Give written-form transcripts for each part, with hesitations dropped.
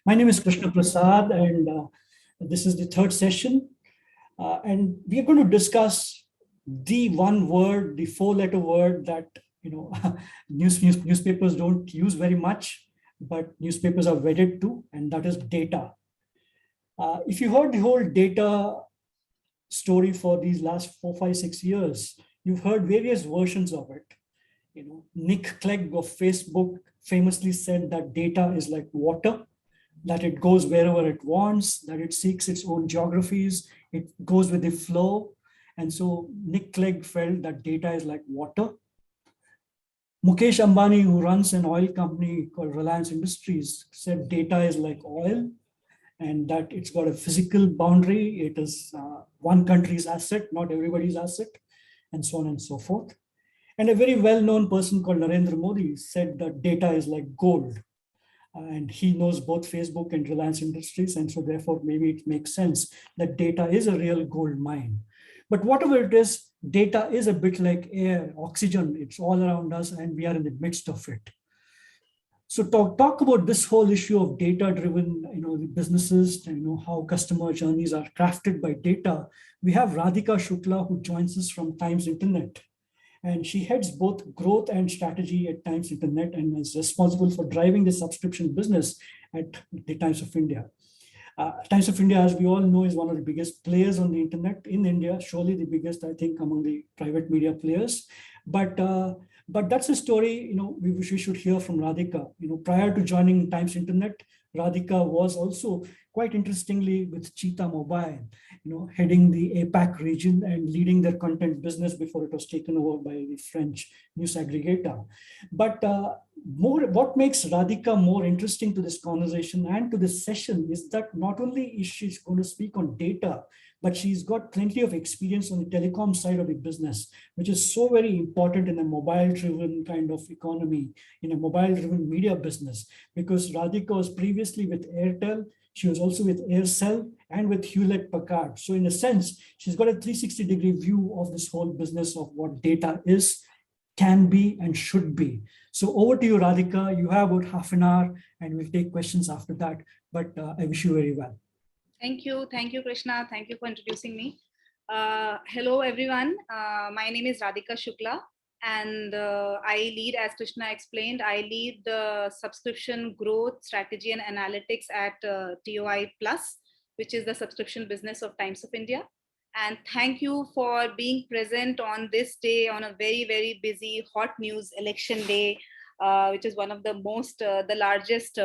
My name is Krishna Prasad, and this is the third session. And we are going to discuss the one word, the four-letter word that newspapers don't use very much, but newspapers are wedded to, and that is data. If you heard the whole data story for these last 4, 5, 6 years, you've heard various versions of it. Nick Clegg of Facebook famously said that data is like water, that it goes wherever it wants, that it seeks its own geographies, it goes with the flow. And so Nick Clegg felt that data is like water. Mukesh Ambani, who runs an oil company called Reliance Industries, said data is like oil and that it's got a physical boundary. It is one country's asset, not everybody's asset, and so on and so forth. And a very well-known person called Narendra Modi said that data is like gold. And he knows both Facebook and Reliance Industries. And so therefore, maybe it makes sense that data is a real gold mine. But whatever it is, data is a bit like air, oxygen. It's all around us and we are in the midst of it. So talk about this whole issue of data-driven, businesses, and how customer journeys are crafted by data. We have Radhika Shukla, who joins us from Times Internet. And she heads both growth and strategy at Times Internet and is responsible for driving the subscription business at the Times of India. Times of India, as we all know, is one of the biggest players on the internet in India, surely the biggest, I think, among the private media players. But that's a story, we should hear from Radhika. Prior to joining Times Internet, Radhika was also quite interestingly with Cheetah Mobile, heading the APAC region and leading their content business before it was taken over by the French news aggregator. But what makes Radhika more interesting to this conversation and to this session is that not only is she going to speak on data, but she's got plenty of experience on the telecom side of the business, which is so very important in a mobile-driven kind of economy, in a mobile-driven media business, because Radhika was previously with Airtel, she was also with Aircel and with Hewlett-Packard. So in a sense, she's got a 360-degree view of this whole business of what data is, can be, and should be. So over to you, Radhika. You have about half an hour, and we'll take questions after that. But I wish you very well. Thank you, Krishna. Thank you for introducing me. Hello, everyone. My name is Radhika Shukla, and I lead, as Krishna explained, I lead the subscription growth strategy and analytics at TOI Plus, which is the subscription business of Times of India. And thank you for being present on this day, on a very, very busy, hot news election day, which is one of the the largest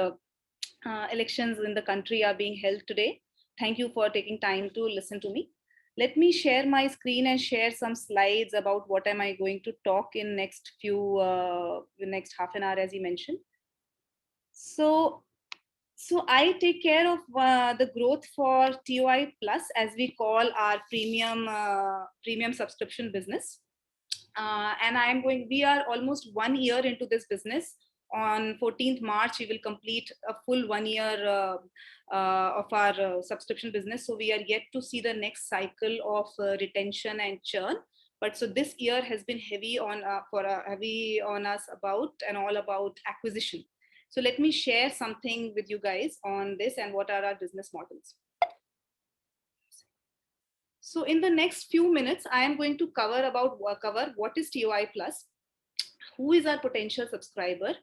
elections in the country are being held today. Thank you for taking time to listen to me. Let me share my screen and share some slides about what am I going to talk in next half an hour, as you mentioned. So I take care of the growth for TOI Plus, as we call our premium subscription business. And we are almost 1 year into this business. On 14th March, we will complete a full 1 year of our subscription business. So we are yet to see the next cycle of retention and churn. But so this year has been heavy on us all about acquisition. So let me share something with you guys on this and what are our business models. So in the next few minutes, I am going to cover what is TOI Plus, who is our potential subscriber,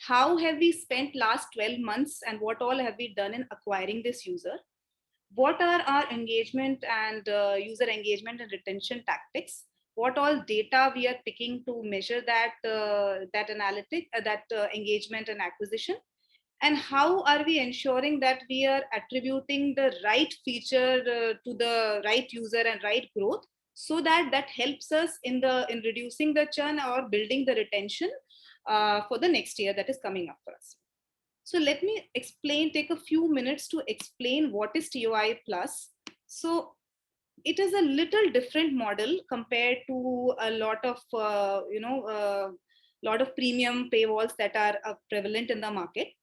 how have we spent last 12 months and what all have we done in acquiring this user, what are our engagement and user engagement and retention tactics, what all data we are picking to measure that engagement and acquisition, and how are we ensuring that we are attributing the right feature to the right user and right growth, so that helps us in reducing the churn or building the retention for the next year that is coming up for us. So let me take a few minutes to explain what is TOI Plus. So it is a little different model compared to a lot of premium paywalls that are prevalent in the market.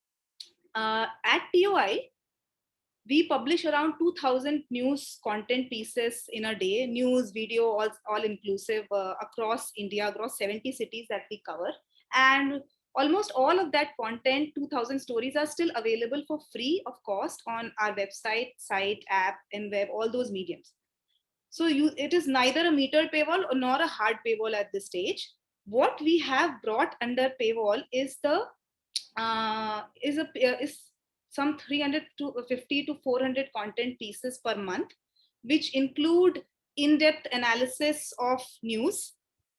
At TOI, we publish around 2,000 news content pieces in a day, news, video, all inclusive across India, across 70 cities that we cover. And Almost all of that content, 2000 stories, are still available for free of cost on our website, site, app, and web, all those mediums. So it is neither a metered paywall nor a hard paywall at this stage. What we have brought under paywall is is some 300 to 50 to 400 content pieces per month, which include in-depth analysis of news,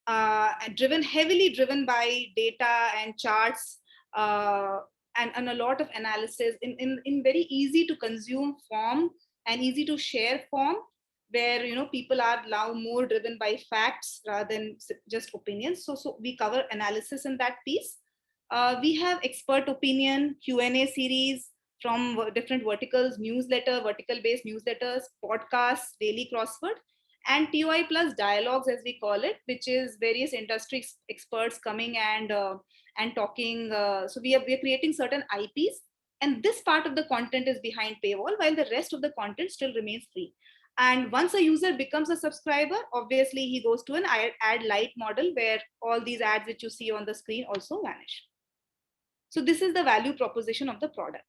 heavily driven by data and charts, and a lot of analysis in very easy to consume form and easy to share form, where people are now more driven by facts rather than just opinions. So we cover analysis in that piece. We have expert opinion Q&A series from different verticals, vertical based newsletters, podcasts, daily crossword, and TOI plus dialogues, as we call it, which is various industry experts coming and talking. So we are creating certain IPs, and this part of the content is behind paywall, while the rest of the content still remains free. And once a user becomes a subscriber, obviously he goes to an ad light model, where all these ads which you see on the screen also vanish. So this is the value proposition of the product.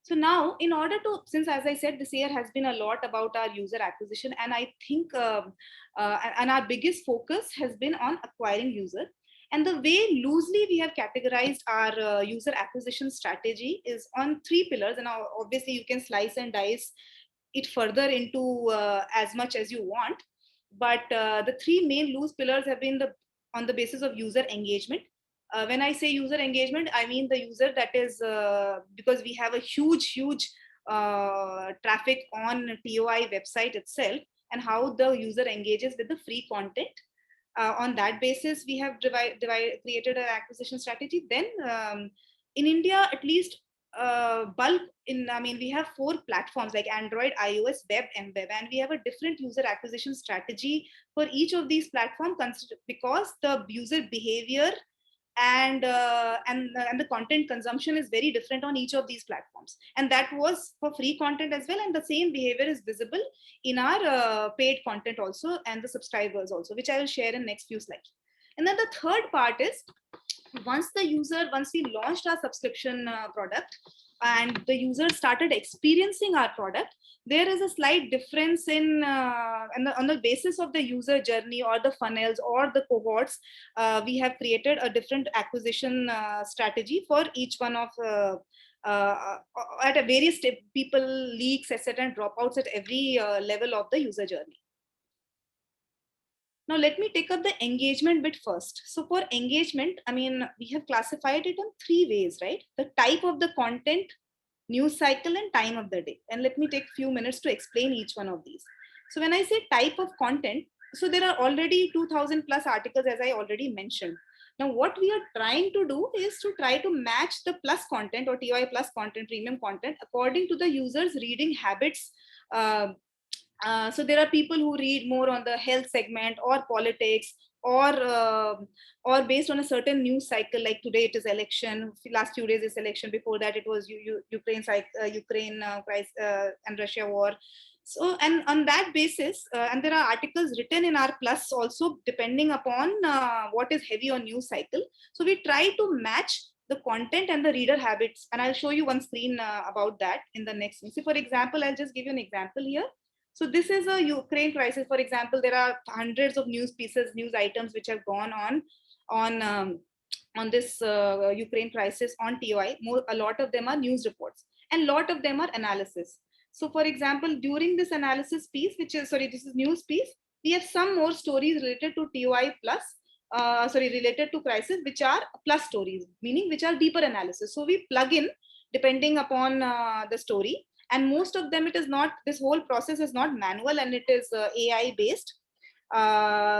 So now, in order to, since as I said, this year has been a lot about our user acquisition, and I think, and our biggest focus has been on acquiring user. And the way loosely we have categorized our user acquisition strategy is on three pillars. And now, obviously, you can slice and dice it further into as much as you want. But the three main loose pillars have been on the basis of user engagement. When I say user engagement, I mean the user that is, because we have a huge traffic on TOI website itself, and how the user engages with the free content. On that basis, we have created an acquisition strategy. Then in India, at least bulk we have 4 platforms like Android, iOS, web, and web, and we have a different user acquisition strategy for each of these platforms, because the user behavior and the content consumption is very different on each of these platforms, and that was for free content as well, and the same behavior is visible in our paid content also, and the subscribers also, which I will share in next few slides. And then the third part is, once we launched our subscription product and the user started experiencing our product, there is a slight difference in on the basis of the user journey or the funnels or the cohorts. We have created a different acquisition strategy for each one of at a various people leaks, etc., and dropouts at every level of the user journey. Now, let me take up the engagement bit first. So for engagement, we have classified it on 3 ways, right? The type of the content, news cycle, and time of the day. And let me take a few minutes to explain each one of these. So when I say type of content, so there are already 2000 plus articles, as I already mentioned. Now, what we are trying to do is to try to match the plus content or TOI plus content, premium content, according to the user's reading habits. So there are people who read more on the health segment or politics, or based on a certain news cycle, like today it is election, last few days is election, before that it was Ukraine crisis and Russia war. So, and on that basis, and there are articles written in our plus also, depending upon what is heavy on news cycle. So we try to match the content and the reader habits, and I'll show you one screen about that in the next one. So for example, I'll just give you an example here. So this is a Ukraine crisis. For example, there are hundreds of news pieces, news items which have gone on this Ukraine crisis on TOI. A lot of them are news reports, and a lot of them are analysis. So for example, during this analysis piece, this is news piece, we have some more stories related to TOI plus, related to crisis, which are plus stories, meaning which are deeper analysis. So we plug in depending upon the story. And most of them, it is not, this whole process is not manual, and it is AI based,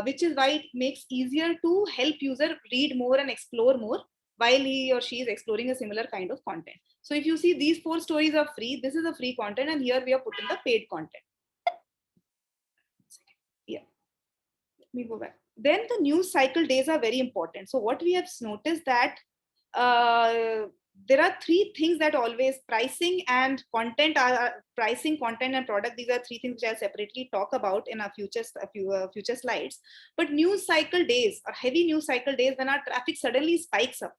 which is why it makes easier to help user read more and explore more while he or she is exploring a similar kind of content. So if you see, these 4 stories are free, this is a free content, and here we are putting the paid content. Yeah, let me go back. Then the news cycle days are very important. So what we have noticed that there are three things that always pricing and content are pricing, content and product. These are three things which I'll separately talk about in our future slides. But news cycle days or heavy news cycle days, when our traffic suddenly spikes up,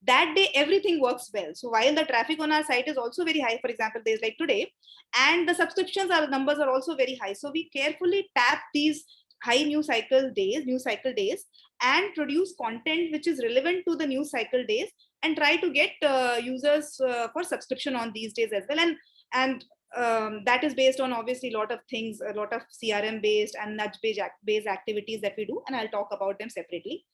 that day everything works well. So while the traffic on our site is also very high, for example, days like today, and the subscriptions are numbers are also very high. So we carefully tap these high news cycle days, and produce content which is relevant to the news cycle days, and try to get users for subscription on these days as well. And that is based on obviously a lot of things, a lot of CRM based and nudge based activities that we do, and I'll talk about them separately.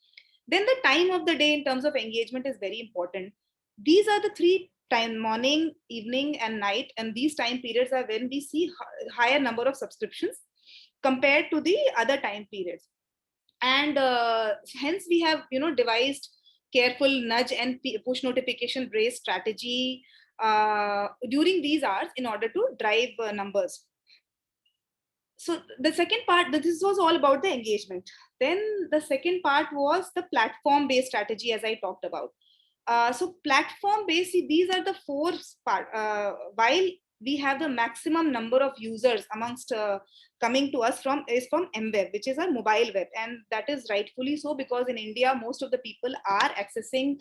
Then the time of the day in terms of engagement is very important. These are the three time: morning, evening, and night. And these time periods are when we see higher number of subscriptions compared to the other time periods. And hence we have devised careful nudge and push notification based strategy during these hours in order to drive numbers. So the second part, this was all about the engagement. Then the second part was the platform based strategy, as I talked about. So platform based, these are the four part. While we have the maximum number of users amongst coming to us from MWeb, which is a mobile web, and that is rightfully so, because in India most of the people are accessing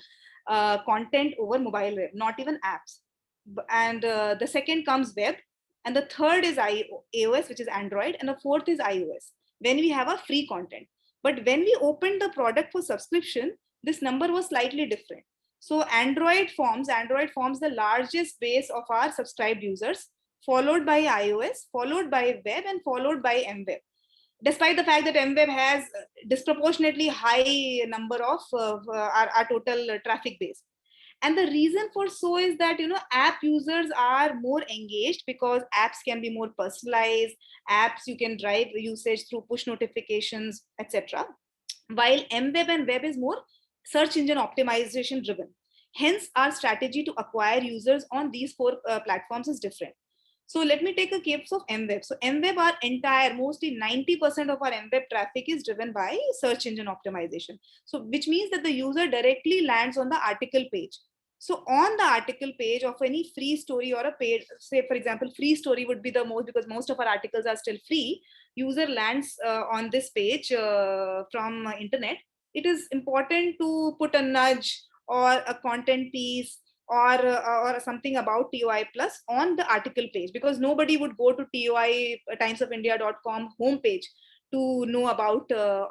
content over mobile web, not even apps. And the second comes web, and the third is iOS, which is Android, and the fourth is iOS, when we have a free content. But when we opened the product for subscription, this number was slightly different. So Android forms the largest base of our subscribed users, followed by iOS, followed by web, and followed by MWeb. Despite the fact that MWeb has disproportionately high number of our total traffic base. And the reason for so is that app users are more engaged, because apps can be more personalized. Apps, you can drive usage through push notifications, etc., while MWeb and web is more search engine optimization driven. Hence our strategy to acquire users on these four platforms is different. So let me take a case of MWeb. So MWeb, our entire, mostly 90% of our MWeb traffic is driven by search engine optimization. So which means that the user directly lands on the article page. So on the article page of any free story or a paid, say for example, free story would be the most, because most of our articles are still free. User lands on this page from internet. It is important to put a nudge or a content piece or something about TOI plus on the article page, because nobody would go to TOI timesofIndia.com homepage to know about TOI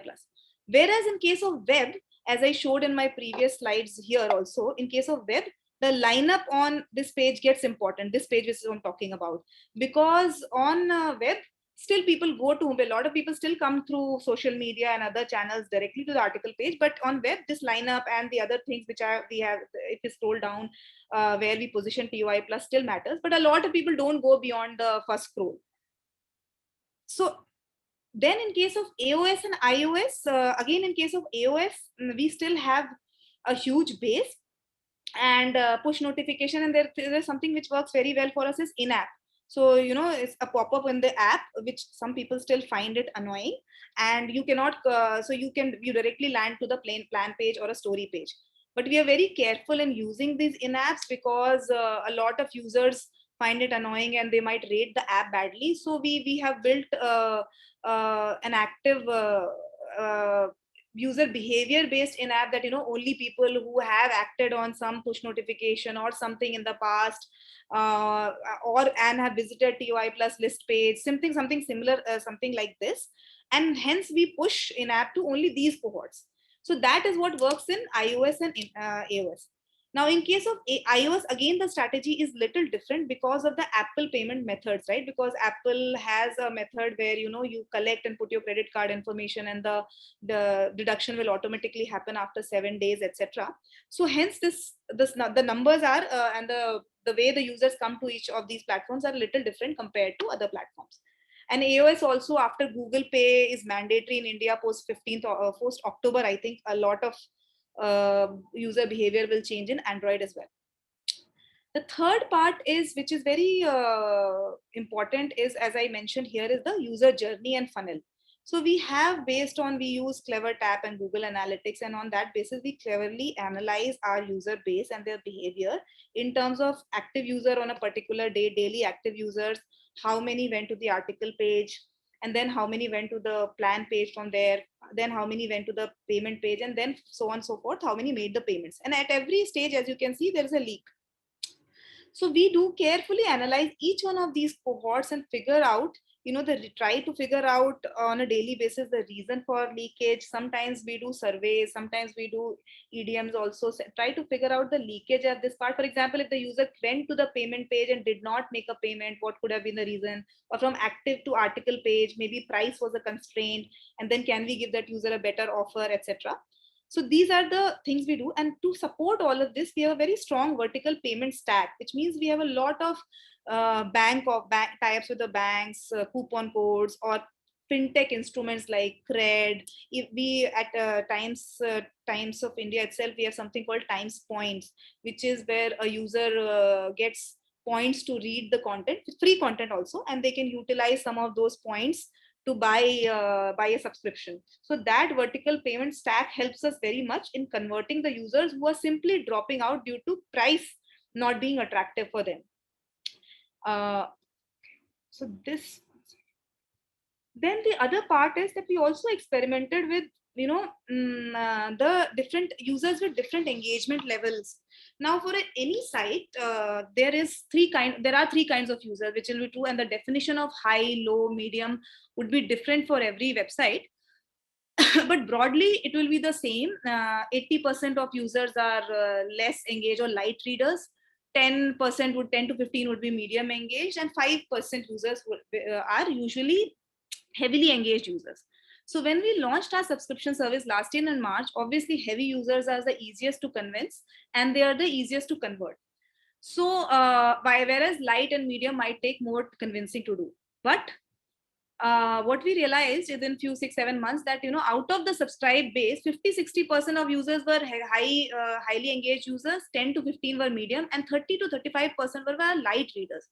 plus. Whereas in case of web, as I showed in my previous slides here also, in case of web, the lineup on this page gets important. This page is what I'm talking about, because on web, still people go to, a lot of people still come through social media and other channels directly to the article page. But on web, this lineup and the other things which we have, if you scroll down where we position TOI plus still matters. But a lot of people don't go beyond the first scroll. So then in case of AOS and iOS, again in case of AOS, we still have a huge base and push notification, and there's something which works very well for us is in-app. So it's a pop-up in the app, which some people still find it annoying, and you cannot you directly land to the plan page or a story page. But we are very careful in using these in-apps, because a lot of users find it annoying and they might rate the app badly. So we have built an active user behavior based in app, that only people who have acted on some push notification or something in the past, and have visited TOI plus list page, something similar, something like this, and hence we push in app to only these cohorts. So that is what works in iOS and in AOS. Now, in case of iOS, again, the strategy is little different because of the Apple payment methods, right? Because Apple has a method where, you collect and put your credit card information, and the deduction will automatically happen after 7 days, etc. So hence the numbers are, and the way the users come to each of these platforms are a little different compared to other platforms. And AOS also, after Google Pay is mandatory in India post 15th or post October, I think a lot of user behavior will change in Android as well. The third part is, which is very important, is, as I mentioned here, is the user journey and funnel. So we have, we use Clever Tap and Google Analytics, and on that basis, we cleverly analyze our user base and their behavior in terms of active user on a particular day, daily active users, how many went to the article page, and then how many went to the plan page from there, then how many went to the payment page, and then so on and so forth, how many made the payments. And at every stage, as you can see, there is a leak. So we do carefully analyze each one of these cohorts and figure out, try to figure out on a daily basis the reason for leakage. Sometimes we do surveys, sometimes we do EDMs also, try to figure out the leakage at this part. For example, if the user went to the payment page and did not make a payment, what could have been the reason? Or from active to article page, maybe price was a constraint, and then can we give that user a better offer, etc. So these are the things we do. And to support all of this, we have a very strong vertical payment stack, which means we have a lot of bank tie-ups with the banks, coupon codes, or fintech instruments like cred. If we at Times of India itself, we have something called Times Points, which is where a user gets points to read the content, free content also, and they can utilize some of those points to buy a subscription. So that vertical payment stack helps us very much in converting the users who are simply dropping out due to price not being attractive for them. So this, then the other part is that we also experimented with the different users with different engagement levels. Now for any site, there are three kinds of users, which will be true, and the definition of high, low, medium would be different for every website. But broadly it will be the same. 80% of users are less engaged or light readers, 10% would 10 to 15 would be medium engaged, and 5% users are usually heavily engaged users. So when we launched our subscription service last year in March, obviously heavy users are the easiest to convince and they are the easiest to convert. So whereas light and medium might take more convincing to do. But what we realized is in few 6-7 months that out of the subscribed base, 50-60% of users were highly engaged users, 10 to 15 were medium, and 30 to 35% were light readers.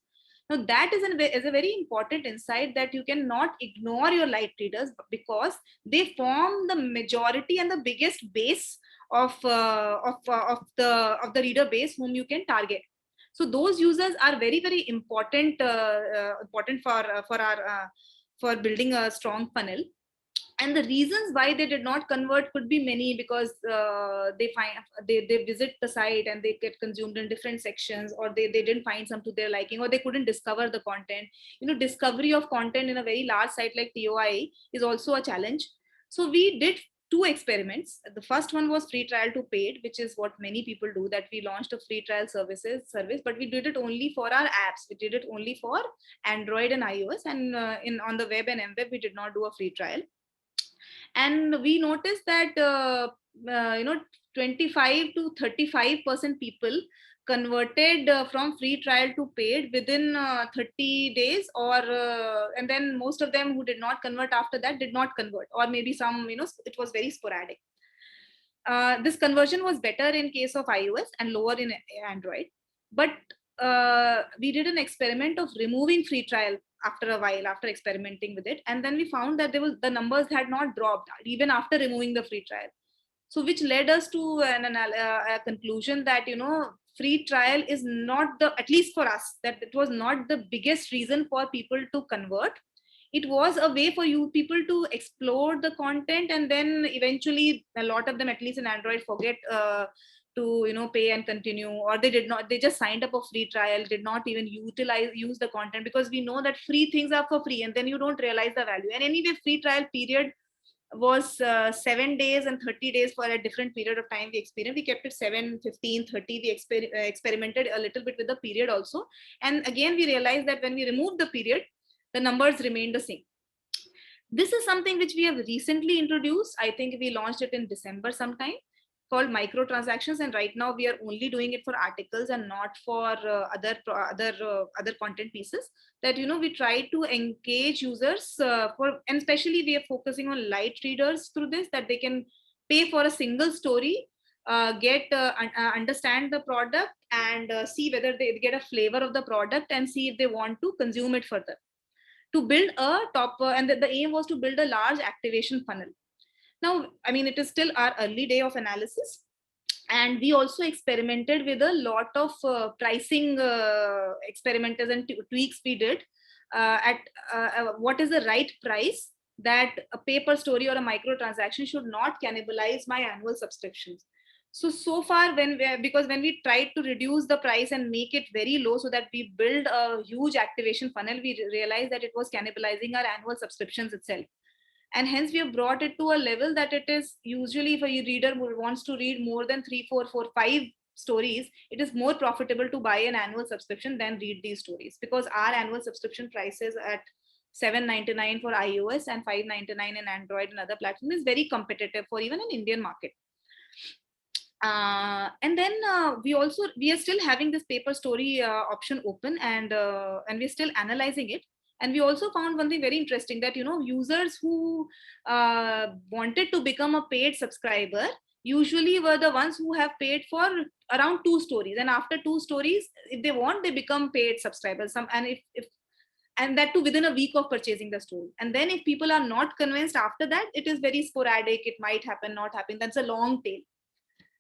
Now that is a very important insight, that you cannot ignore your light readers because they form the majority and the biggest base of the reader base whom you can target. So those users are very, very important for building a strong funnel. And the reasons why they did not convert could be many, because they visit the site and they get consumed in different sections, or they didn't find some to their liking, or they couldn't discover the content. Discovery of content in a very large site like TOI is also a challenge. So we did two experiments. The first one was free trial to paid, which is what many people do, that we launched a free trial service, but we did it only for our apps. We did it only for Android and iOS, and on the web and mWeb we did not do a free trial. And we noticed that 25 to 35% people converted from free trial to paid within 30 days, and then most of them who did not convert after that did not convert, or maybe some, it was very sporadic. This conversion was better in case of iOS and lower in Android. But we did an experiment of removing free trial after a while, after experimenting with it, and then we found that the numbers had not dropped even after removing the free trial. So which led us to a conclusion that free trial is not at least for us, that it was not the biggest reason for people to convert. It was a way for people to explore the content, and then eventually a lot of them, at least in Android, forget to pay and continue, or they just signed up a free trial, did not even use the content, because we know that free things are for free and then you don't realize the value. And anyway, free trial period was 7 days and 30 days for a different period of time. We kept it 7, 15, 30. We experimented a little bit with the period also, and again we realized that when we removed the period, the numbers remained the same. This is something which we have recently introduced. I think we launched it in December sometime, called microtransactions, and right now we are only doing it for articles and not for other content pieces. That we try to engage users and especially we are focusing on light readers through this, that they can pay for a single story, understand the product, and see whether they get a flavor of the product and see if they want to consume it further. to build a top, and the aim was to build a large activation funnel. Now, I mean, it is still our early day of analysis, and we also experimented with a lot of pricing experimenters and tweaks we did at what is the right price that a paper story or a micro transaction should not cannibalize my annual subscriptions. So far, because when we tried to reduce the price and make it very low so that we build a huge activation funnel, we realized that it was cannibalizing our annual subscriptions itself. And hence we have brought it to a level that it is usually, if a reader wants to read more than 3, 4, 4, 5 stories, it is more profitable to buy an annual subscription than read these stories, because our annual subscription prices at $7.99 for iOS and $5.99 in Android and other platforms is very competitive for even an Indian market. And then we are still having this paper story option open, and we're still analyzing it. And we also found one thing very interesting, that users who wanted to become a paid subscriber usually were the ones who have paid for around 2 stories, and after 2 stories, if they want, they become paid subscribers. And that too within a week of purchasing the story. And then if people are not convinced after that, it is very sporadic, it might happen, not happen, that's a long tail.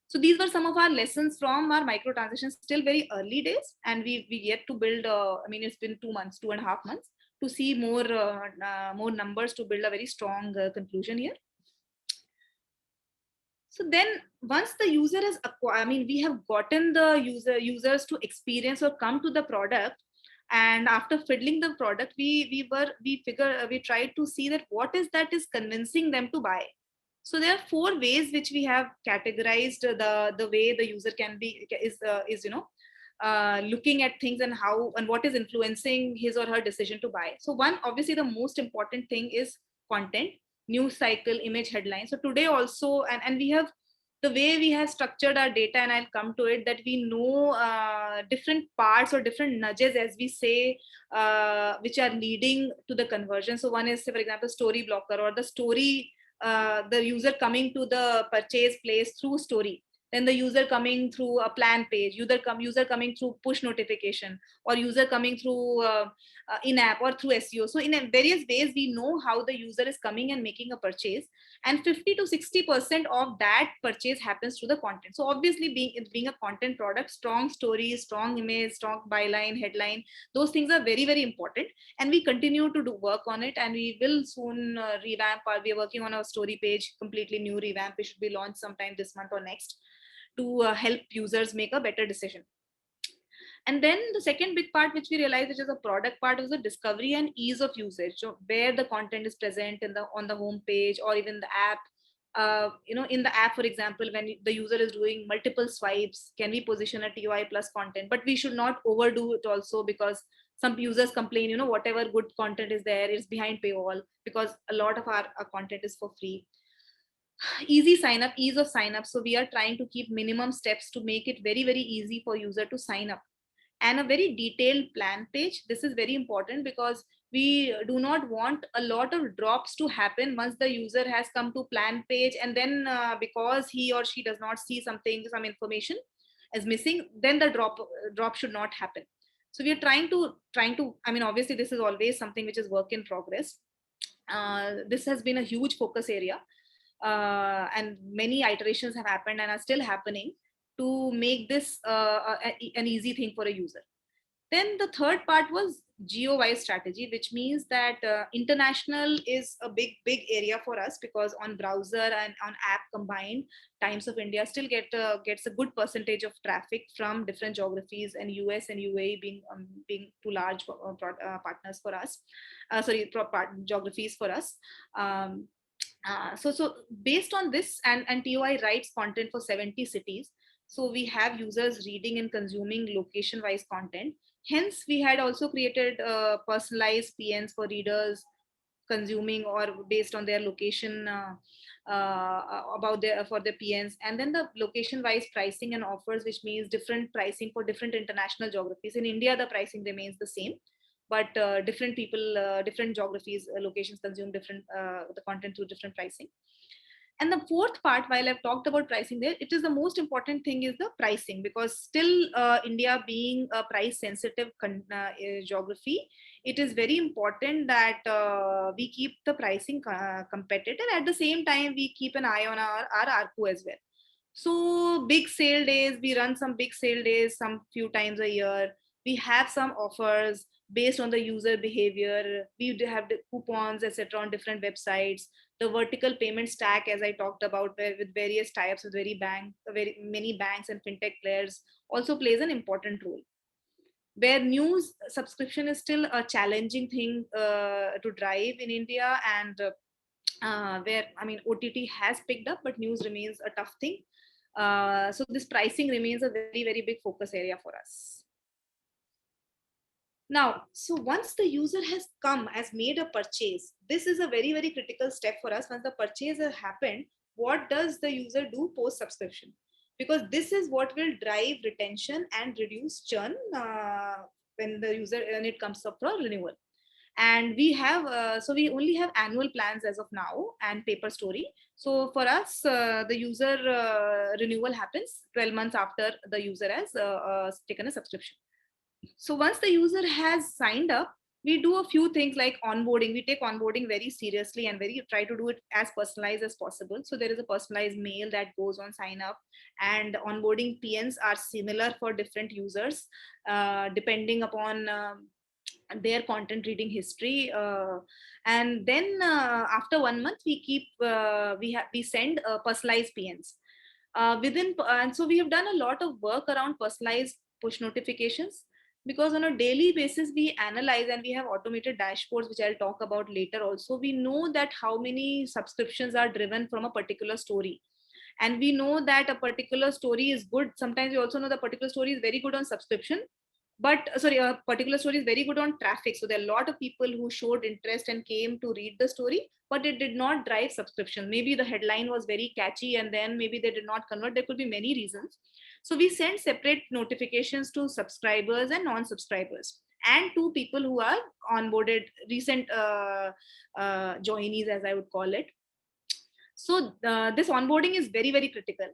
So these were some of our lessons from our micro transitions, still very early days, and we yet to build. I mean, it's been 2 months, 2.5 months, to see more numbers to build a very strong conclusion here. So then, once the user has acquired, I mean, we have gotten the users to experience or come to the product, and after fiddling the product, we tried to see that what is that is convincing them to buy. So there are 4 ways which we have categorized the way the user can be is looking at things, and how and what is influencing his or her decision to buy. So one, obviously the most important thing is content, news cycle, image, headlines. So today also, and we have, the way we have structured our data, and I'll come to it, that we know different parts or different nudges, as we say, which are leading to the conversion. So one is, say, for example, story blocker, or the story, the user coming to the purchase place through story, then the user coming through a plan page, user coming through push notification, or user coming through in-app or through SEO. So in various ways, we know how the user is coming and making a purchase, and 50 to 60% of that purchase happens through the content. So obviously, being a content product, strong stories, strong image, strong byline, headline, those things are very, very important, and we continue to do work on it, and we will soon revamp. We are working on our story page, completely new revamp. It should be launched sometime this month or next, to help users make a better decision. And then the second big part, which we realized, which is a product part, is the discovery and ease of usage. So where the content is present on the home page, or even the app. In the app, for example, when the user is doing multiple swipes, can we position a TOI plus content? But we should not overdo it also, because some users complain, whatever good content is there is behind paywall, because a lot of our content is for free. Easy sign up, ease of sign up. So we are trying to keep minimum steps to make it very, very easy for user to sign up, and a very detailed plan page. This is very important, because we do not want a lot of drops to happen once the user has come to plan page, and then because he or she does not see some information is missing, then the drop should not happen. So we are trying to, I mean, obviously this is always something which is work in progress. This has been a huge focus area, and many iterations have happened and are still happening to make this an easy thing for a user. Then the third part was geo-wise strategy, which means that international is a big area for us, because on browser and on app combined, Times of India still gets a good percentage of traffic from different geographies, and US and UAE being two large partners for us, geographies for us. So based on this, and TOI writes content for 70 cities. So we have users reading and consuming location wise content. Hence, we had also created personalized PNs for readers consuming, or based on their location, for their PNs. And then the location wise pricing and offers, which means different pricing for different international geographies. In India, the pricing remains the same, but different people, different geographies, locations consume different the content through different pricing. And the fourth part, while I've talked about pricing there, it is the most important thing is the pricing, because still India being a price sensitive geography, it is very important that we keep the pricing competitive. At the same time, we keep an eye on our ARPU as well. So big sale days, we run some big sale days some few times a year. We have some offers based on the user behavior. We have the coupons, etc., on different websites. The vertical payment stack, as I talked about, with various types with very many banks and fintech players, also plays an important role. Where news subscription is still a challenging thing to drive in India, and where I mean OTT has picked up, but news remains a tough thing. So this pricing remains a very, very big focus area for us. Now, so once the user has made a purchase, this is a very, very critical step for us. Once the purchase has happened, what does the user do post subscription? Because this is what will drive retention and reduce churn when it comes up for renewal. And we have so we only have annual plans as of now and paper story. So for us, the user renewal happens 12 months after the user has taken a subscription. So once the user has signed up, we do a few things like onboarding. We take onboarding very seriously and very try to do it as personalized as possible. So there is a personalized mail that goes on sign up, and onboarding PNs are similar for different users depending upon their content reading history. And then after 1 month, we send personalized PNs within. And so we have done a lot of work around personalized push notifications, because on a daily basis we analyze, and we have automated dashboards which I'll talk about later also. We know that how many subscriptions are driven from a particular story, and we know that a particular story is good. Sometimes we also know the particular story is very good on subscription, but sorry, a particular story is very good on traffic. So there are a lot of people who showed interest and came to read the story, but it did not drive subscription. Maybe the headline was very catchy and then maybe they did not convert. There could be many reasons. So we send separate notifications to subscribers and non-subscribers, and to people who are onboarded, recent joinees, as I would call it. So this onboarding is very, very critical.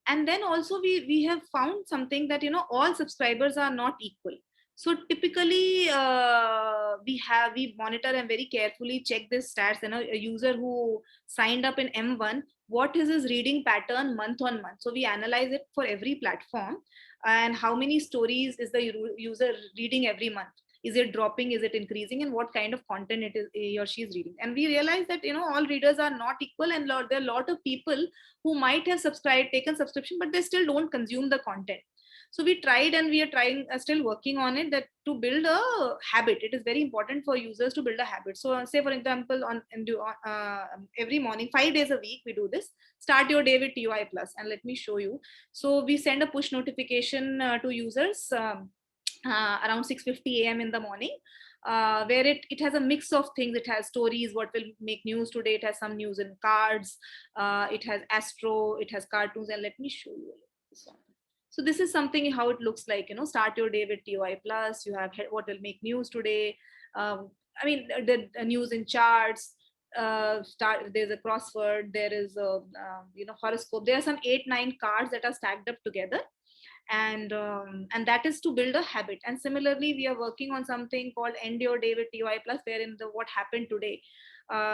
And then also we have found something that, all subscribers are not equal. So typically we monitor and very carefully check this stats. A user who signed up in M1, what is his reading pattern month on month? So we analyze it for every platform, and how many stories is the user reading every month? Is it dropping, is it increasing, and what kind of content it is he or she is reading? And we realize that all readers are not equal, and there are a lot of people who might have taken subscription, but they still don't consume the content. So we tried, and we are trying, still working on it, that to build a habit. It is very important for users to build a habit. So say for example, every morning, 5 days a week, we do this. Start your day with TUI Plus, and let me show you. So we send a push notification to users around 6:50 a.m. in the morning, where it has a mix of things. It has stories, what will make news today. It has some news in cards. It has astro. It has cartoons, and let me show you this one. So this is something how it looks like. Start your day with TOI Plus. You have what will make news today. The news in charts. There's a crossword. There is a horoscope. There are some 8-9 cards that are stacked up together, and that is to build a habit. And similarly, we are working on something called End Your Day with TOI Plus, wherein the what happened today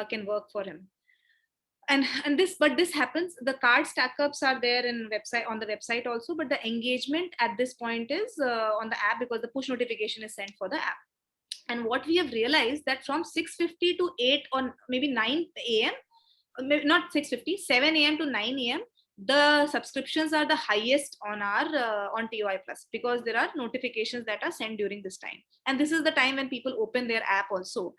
can work for him. And this happens. The card stack ups are there on the website also, but the engagement at this point is on the app, because the push notification is sent for the app. And what we have realized, that from 6:50 to 8 or maybe 9 a.m, not 6:50, 7 a.m to 9 a.m, the subscriptions are the highest on our on TOI Plus, because there are notifications that are sent during this time, and this is the time when people open their app also.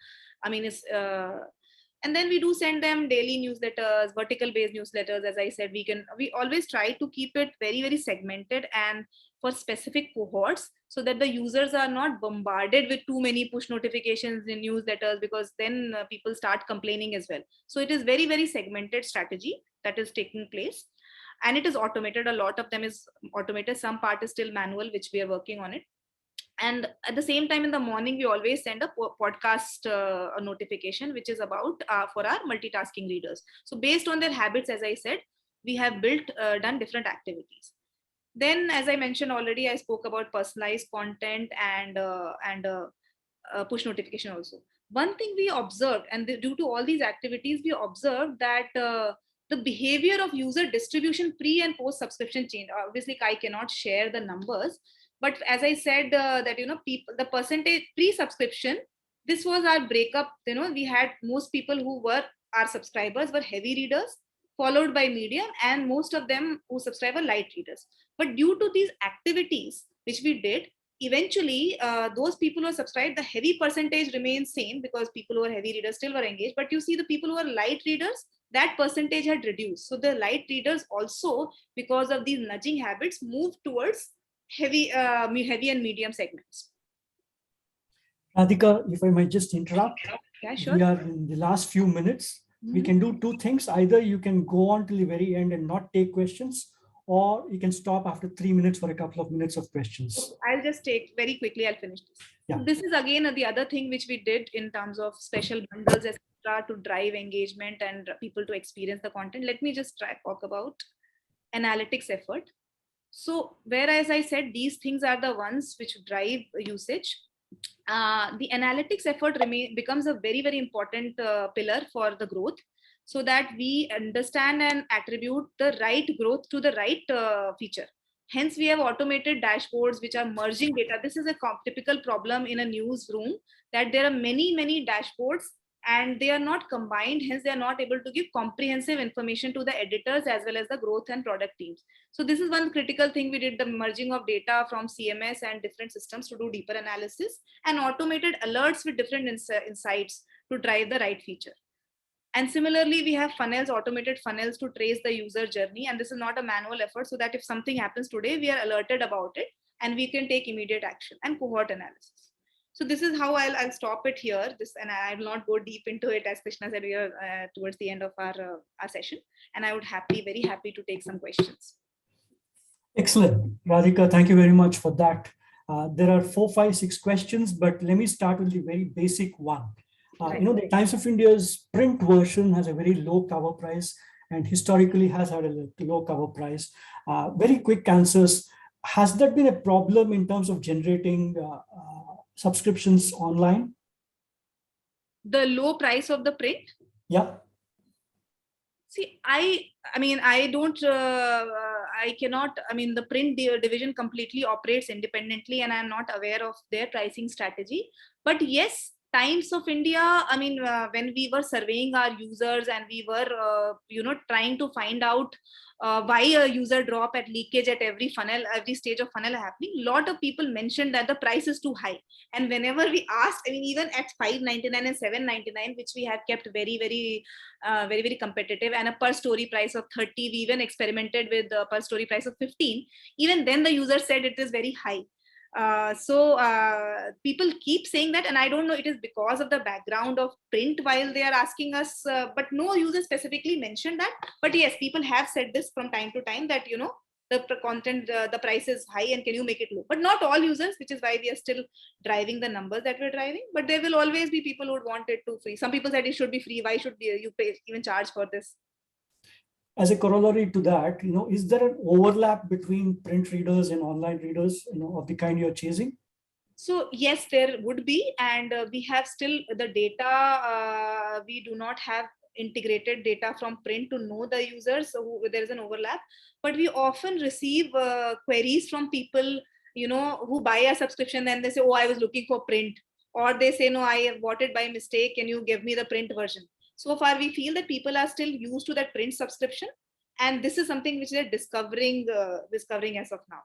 And then we do send them daily newsletters, vertical based newsletters. As I said, we always try to keep it very, very segmented and for specific cohorts, so that the users are not bombarded with too many push notifications in newsletters, because then people start complaining as well. So it is very, very segmented strategy that is taking place, and it is automated. A lot of them is automated. Some part is still manual, which we are working on it. And at the same time, in the morning, we always send a podcast a notification, which is about for our multitasking readers. So based on their habits, as I said, we have done different activities. Then, as I mentioned already, I spoke about personalized content and push notification also. One thing we observed, and due to all these activities, we observed that the behavior of user distribution pre and post subscription change. Obviously, I cannot share the numbers, but as I said, that people, the percentage pre subscription, this was our breakup. We had most people who were our subscribers were heavy readers, followed by medium, and most of them who subscribe are light readers. But due to these activities which we did, eventually those people who are subscribed, the heavy percentage remains same, because people who are heavy readers still were engaged. But you see, the people who are light readers, that percentage had reduced. So the light readers also, because of these nudging habits, move towards heavy and medium segments. Radhika, if I might just interrupt, Yeah, sure. we are in the last few minutes. We can do two things. Either you can go on till the very end and not take questions, or you can stop after 3 minutes for a couple of minutes of questions. I'll just take very quickly, I'll finish this. Yeah. So this is again the other thing which we did in terms of special bundles, etc., to drive engagement and people to experience the content. Let me just talk about analytics effort. So whereas I said these things are the ones which drive usage, the analytics effort becomes a very, very important pillar for the growth, so that we understand and attribute the right growth to the right feature. Hence, we have automated dashboards which are merging data. This is a typical problem in a newsroom, that there are many, many dashboards and they are not combined. Hence, they are not able to give comprehensive information to the editors as well as the growth and product teams. So this is one critical thing we did, the merging of data from CMS and different systems to do deeper analysis, and automated alerts with different insights to drive the right feature. And similarly, we have funnels, automated funnels to trace the user journey. And this is not a manual effort, so that if something happens today, we are alerted about it and we can take immediate action. And cohort analysis. So this is how I'll stop it here. And I will not go deep into it. As Krishna said, we are towards the end of our session. And I would very happy to take some questions. Excellent. Radhika, thank you very much for that. There are 4, 5, 6 questions, but let me start with the very basic one. The Times of India's print version has a very low cover price and historically has had a low cover price. Very quick answers. Has that been a problem in terms of generating subscriptions online? The low price of the print? Yeah. See, I cannot, the print division completely operates independently, and I'm not aware of their pricing strategy. But yes, Times of India, when we were surveying our users and we were, trying to find out why a user drop at leakage at every stage of funnel happening, a lot of people mentioned that the price is too high. And whenever we asked, even at $5.99 and $7.99, which we have kept very, very, very competitive, and a per story price of 30, we even experimented with the per story price of 15. Even then the user said it is very high. So people keep saying that, and I don't know, it is because of the background of print while they are asking us, but no user specifically mentioned that. But yes, people have said this from time to time, that the content, the price is high and can you make it low. But not all users, which is why we are still driving the numbers that we're driving. But there will always be people who would want it to free. Some people said it should be free. Why should you pay, even charge for this? As a corollary to that, is there an overlap between print readers and online readers, of the kind you're chasing? So yes, there would be, and we have still the data. We do not have integrated data from print to know the users, so there is an overlap. But we often receive queries from people, who buy a subscription and they say, "Oh, I was looking for print," or they say, "No, I bought it by mistake. Can you give me the print version?" So far, we feel that people are still used to that print subscription, and this is something which they're discovering as of now.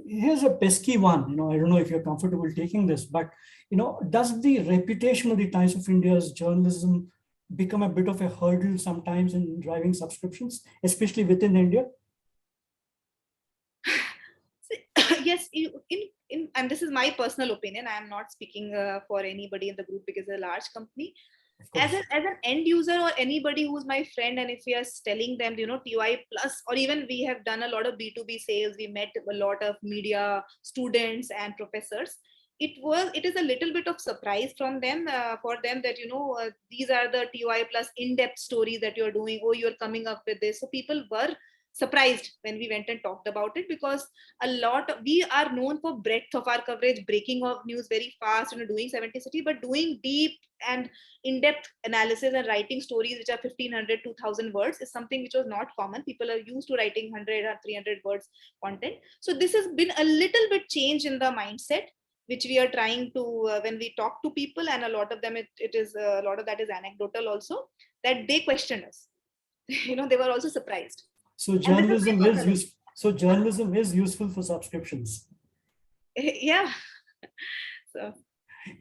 Here's a pesky one. I don't know if you're comfortable taking this, but does the reputation of the Times of India's journalism become a bit of a hurdle sometimes in driving subscriptions, especially within India? Yes, and this is my personal opinion. I am not speaking for anybody in the group, because it's a large company. As an end user or anybody who's my friend, and if we are telling them, TOI plus, or even we have done a lot of B2B sales, we met a lot of media students and professors. It is a little bit of surprise from them, for them, that these are the TOI plus in-depth stories that you're doing. Oh, you're coming up with this. So people were surprised when we went and talked about it, because we are known for breadth of our coverage, breaking of news very fast, doing 70 city, but doing deep and in-depth analysis and writing stories which are 1500 2000 words is something which was not common. People are used to writing 100 or 300 words content. So this has been a little bit change in the mindset, which we are trying to, when we talk to people, and a lot of them, it is a lot of that is anecdotal also, that they question us. They were also surprised. So journalism is useful for subscriptions. Yeah. So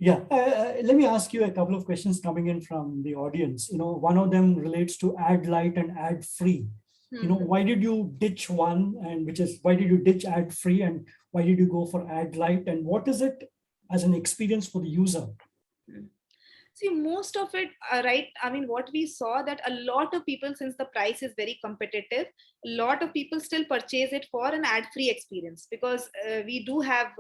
yeah, let me ask you a couple of questions coming in from the audience. One of them relates to ad light and ad free. Why did you ditch one, and why did you ditch ad free, and why did you go for ad light, and what is it as an experience for the user? See, most of it, right? I mean, what we saw, that a lot of people, since the price is very competitive, a lot of people still purchase it for an ad-free experience, because we do have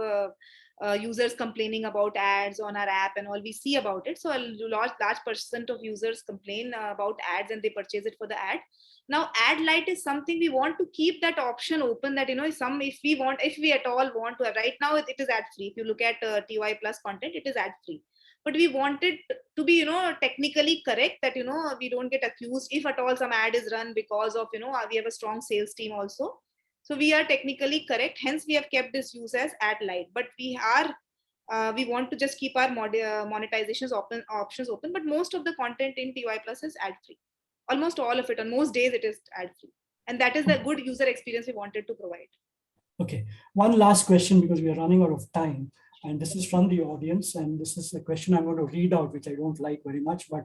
users complaining about ads on our app and all. We see about it. So a large percent of users complain about ads, and they purchase it for the ad. Now, ad light is something we want to keep that option open, that if we at all want to have. Right now it is ad free. If you look at TOI plus content, it is ad free. But we want it to be technically correct, that we don't get accused if at all some ad is run, because of we have a strong sales team also. So we are technically correct, hence we have kept this use as ad light. But we want to just keep our monetizations options open. But most of the content in TOI plus is ad free. Almost all of it, on most days it is ad free, and that is the good user experience we wanted to provide. Okay, one last question, because we are running out of time. And this is from the audience, and this is a question I'm going to read out, which I don't like very much, but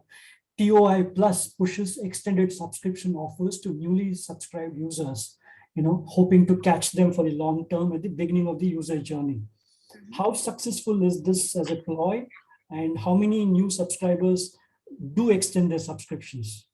TOI Plus pushes extended subscription offers to newly subscribed users, hoping to catch them for the long term at the beginning of the user journey. How successful is this as a ploy, and how many new subscribers do extend their subscriptions?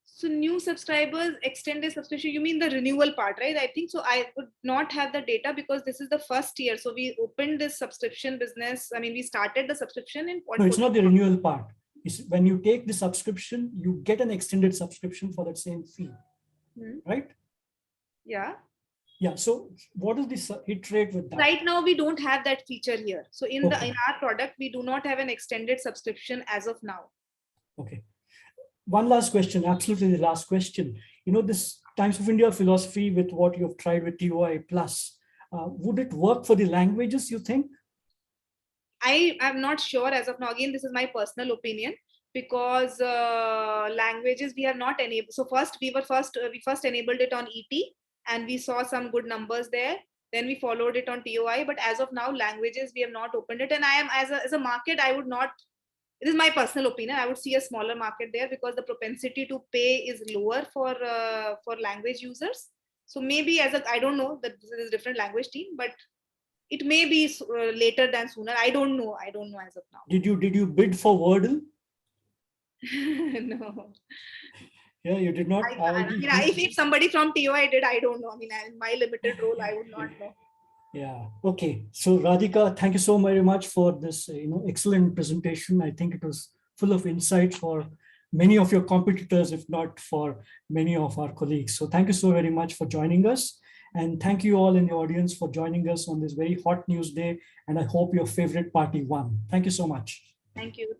So new subscribers extend their subscription, you mean the renewal part, right? I think so. I would not have the data, because this is the first year. So we opened this subscription business. I mean, we started the subscription in. No, it's not the renewal part. It's when you take the subscription, you get an extended subscription for that same fee, right? Yeah. Yeah. So what is the hit rate with that? Right now, we don't have that feature here. So in our product, we do not have an extended subscription as of now. Okay. One last question, absolutely the last question. This Times of India philosophy with what you've tried with TOI Plus, would it work for the languages, you think? I'm not sure as of now. Again, this is my personal opinion, because languages we have not enabled. So we first enabled it on ET, and we saw some good numbers there. Then we followed it on TOI, but as of now, languages we have not opened it. And I am, as a market, I would not. It is my personal opinion. I would see a smaller market there, because the propensity to pay is lower for language users. So maybe I don't know that this is a different language team, but it may be later than sooner. I don't know as of now. Did you bid for Wordle? No. Yeah, you did not. If somebody from TOI did, I don't know. I mean, in my limited role, I would not know. Yeah. Okay. So Radhika, thank you so very much for this, excellent presentation. I think it was full of insight for many of your competitors, if not for many of our colleagues. So thank you so very much for joining us. And thank you all in the audience for joining us on this very hot news day. And I hope your favorite party won. Thank you so much. Thank you.